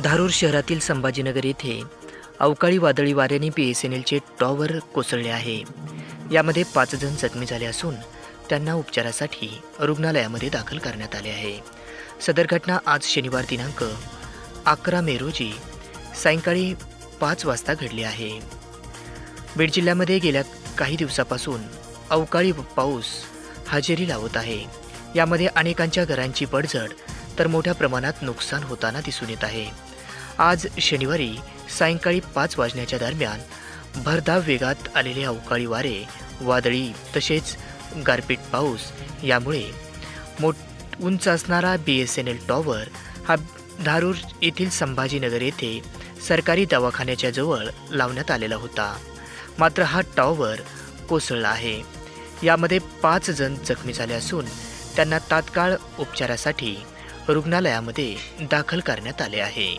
धारूर शहरातील संभाजीनगर येथे अवकाळी वादळी वाऱ्याने BSNLचे टॉवर कोसळले आहे। यामध्ये 5 जण जखमी झाले असून त्यांना उपचारासाठी रुग्णालयामध्ये दाखल करण्यात आले आहे। सदर घटना आज शनिवार दिनांक 11 मे रोजी सायंकाळी 5 वाजता घडली आहे। बीड जिल्ह्यामध्ये गेल्या काही दिवसापासून अवकाळी पाऊस हजेरी लावत आहे। यामध्ये अनेकांच्या घरांची पडझड तर मोठ्या प्रमाणात नुकसान होताना दिसून येत आहे। आज शनिवारी सायंकाळी 5 वाजण्याच्या दरम्यान भरधाव वेगात आलेले अवकाळी वारे, वादळी तसेच गारपीट पाऊस यामुळे उंच असणारा BSNL टॉवर हा धारूर येथील संभाजीनगर येथे सरकारी दवाखान्याच्या जवळ लावण्यात आलेला होता। मात्र हा टॉवर कोसळला आहे। यामध्ये 5 जण जखमी झाले असून त्यांना तात्काळ उपचारासाठी रुग्णालयामध्ये दाखल करण्यात आले आहे।